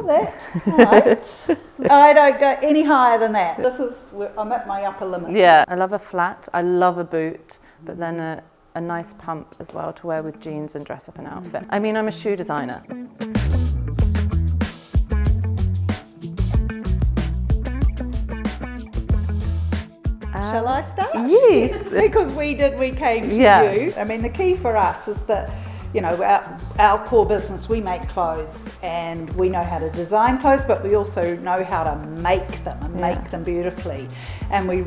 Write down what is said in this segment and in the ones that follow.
that. No. I don't go any higher than that. I'm at my upper limit. Yeah, I love a flat, I love a boot, but then a nice pump as well to wear with jeans and dress up an outfit. I mean, I'm a shoe designer. Shall I start? Yes. Because we came to you. I mean, the key for us is that, you know, our core business, we make clothes and we know how to design clothes, but we also know how to make them and make them beautifully. And we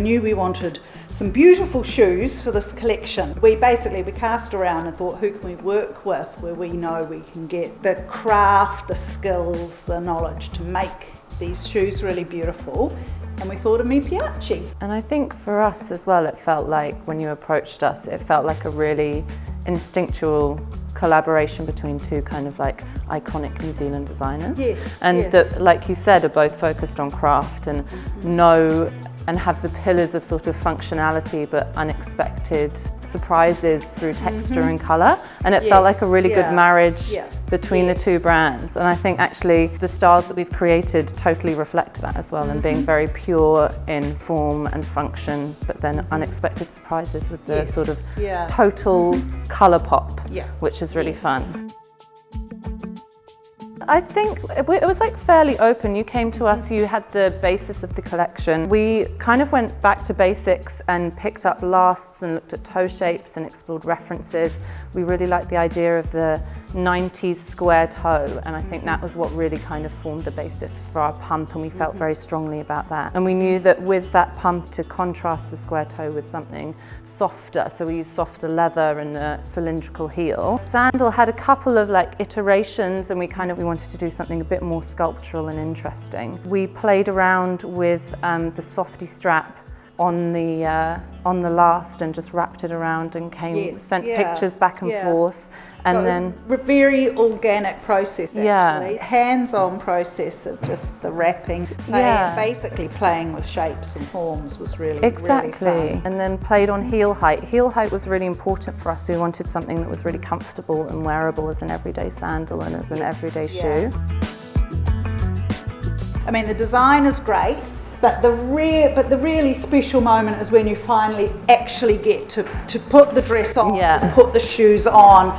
knew we wanted some beautiful shoes for this collection. We cast around and thought, who can we work with where we know we can get the craft, the skills, the knowledge to make these shoes really beautiful. And we thought of Mi Piace. And I think for us as well, it felt like when you approached us, it felt like a really instinctual collaboration between two kind of like iconic New Zealand designers. Yes, and that, like you said, are both focused on craft and know and have the pillars of sort of functionality but unexpected surprises through texture and colour. And it felt like a really good marriage between the two brands. And I think actually the styles that we've created totally reflect that as well, and being very pure in form and function, but then unexpected surprises with the sort of total colour pop, which is really fun. I think it was like fairly open. You came to us, you had the basis of the collection. We kind of went back to basics and picked up lasts and looked at toe shapes and explored references. We really liked the idea of the 90s square toe, and I think that was what really kind of formed the basis for our pump, and we felt very strongly about that. And we knew that with that pump to contrast the square toe with something softer, so we used softer leather and the cylindrical heel. Sandal had a couple of like iterations, and we wanted to do something a bit more sculptural and interesting. We played around with the softy strap on the last and just wrapped it around and sent pictures back and forth. And so then a very organic process, actually. Hands-on process of just the wrapping. Basically playing with shapes and forms was really really fun. And then played on heel height. Heel height was really important for us. We wanted something that was really comfortable and wearable as an everyday sandal and as an everyday shoe. I mean, the design is great. But the really special moment is when you finally actually get to put the dress on, put the shoes on,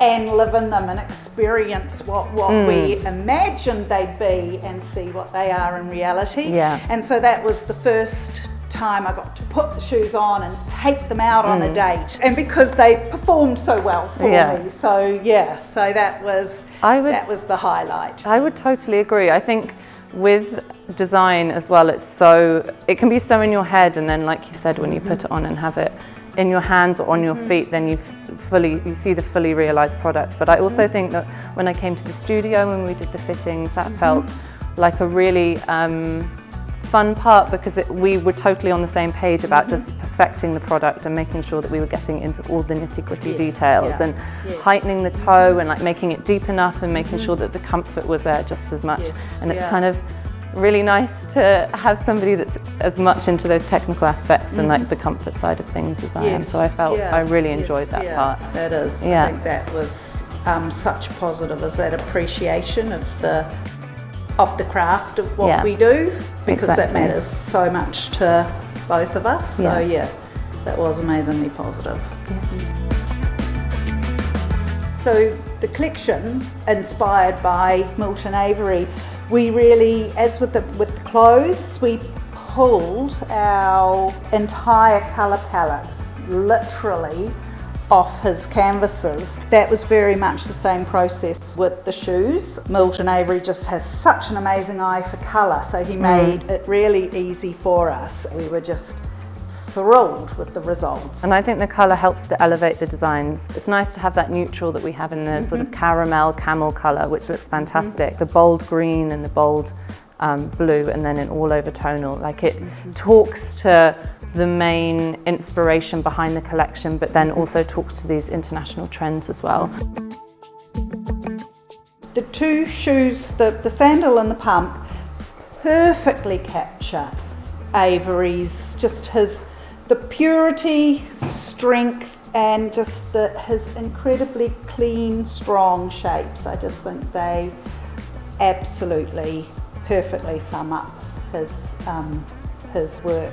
and live in them and experience what we imagined they'd be and see what they are in reality. And so that was the first time I got to put the shoes on and take them out on a date. And because they performed so well for me, so that was the highlight. I would totally agree. I think with design as well, it can be so in your head, and then like you said, when you put it on and have it in your hands or on your feet, then you see the fully realized product. But I also think that when I came to the studio, when we did the fittings, that felt like a really fun part, because we were totally on the same page about just perfecting the product and making sure that we were getting into all the nitty-gritty details and heightening the toe and like making it deep enough and making sure that the comfort was there just as much. And it's kind of really nice to have somebody that's as much into those technical aspects and like the comfort side of things as I am. So I felt I really enjoyed that part. That is. I think that was such positive, as that appreciation of the craft of what we do, because that matters so much to both of us. So that was amazingly positive. So the collection, inspired by Milton Avery, we really, as with the clothes, we pulled our entire colour palette literally off his canvases. That was very much the same process with the shoes. Milton Avery just has such an amazing eye for colour, so he made it really easy for us. We were just thrilled with the results. And I think the colour helps to elevate the designs. It's nice to have that neutral that we have in the sort of caramel camel colour, which looks fantastic. The bold green and the bold blue, and then in all over tonal. Like it talks to the main inspiration behind the collection, but then also talks to these international trends as well. The two shoes, the sandal and the pump, perfectly capture Avery's, the purity, strength, and just his incredibly clean, strong shapes. I just think they absolutely perfectly sum up his work.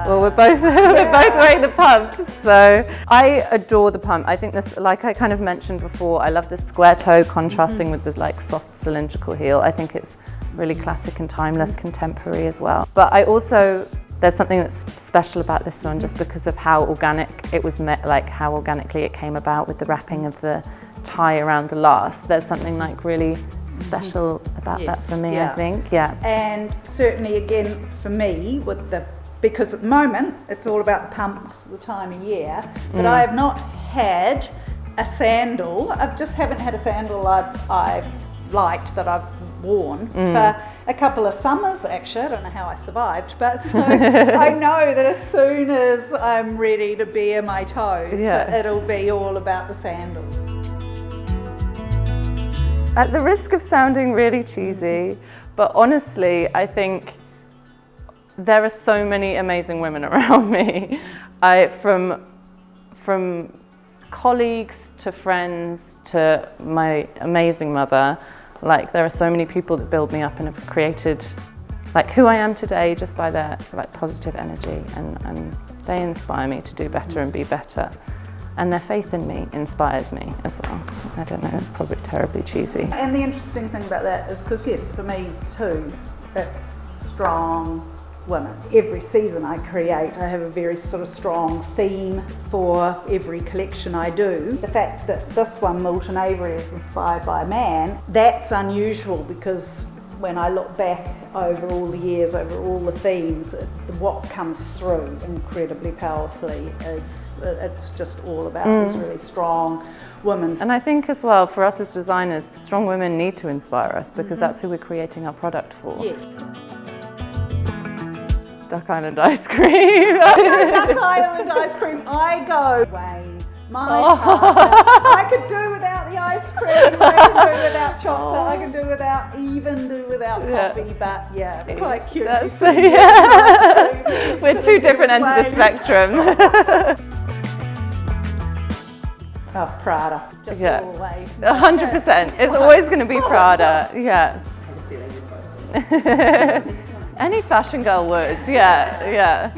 Well, we're both wearing the pumps, so I adore the pump. I think this, like I kind of mentioned before, I love the square toe contrasting with this like soft cylindrical heel. I think it's really classic and timeless, contemporary as well. But I also, there's something that's special about this one just because of how organic it was met, like how organically it came about with the wrapping of the tie around the last. There's something like really special about that for me, I think. Yeah. And certainly again for me with because at the moment it's all about the pumps the time of year, but I have not had a sandal. I just haven't had a sandal I've liked that I've worn for a couple of summers actually. I don't know how I survived, but so I know that as soon as I'm ready to bare my toes, that it'll be all about the sandals. At the risk of sounding really cheesy, but honestly, I think there are so many amazing women around me. From colleagues to friends to my amazing mother, like there are so many people that build me up and have created like who I am today just by their like positive energy, and they inspire me to do better and be better. And their faith in me inspires me as well. I don't know, it's probably terribly cheesy. And the interesting thing about that is because yes, for me too, it's strong women. Every season I create, I have a very sort of strong theme for every collection I do. The fact that this one, Milton Avery, is inspired by a man, that's unusual because when I look back over all the years, over all the themes, what comes through incredibly powerfully is it's just all about these really strong women. And I think as well, for us as designers, strong women need to inspire us because that's who we're creating our product for. Yes. Duck Island ice cream. Duck Island ice cream. I go, Wayne, my partner. I could do without the ice cream. I can do without chocolate. I can do without coffee. But yeah, it's quite cute. We're two different ends of the spectrum. Oh, Prada. Just always. 100%. It's always going to be Prada. Yeah. Any fashion girl would, yeah.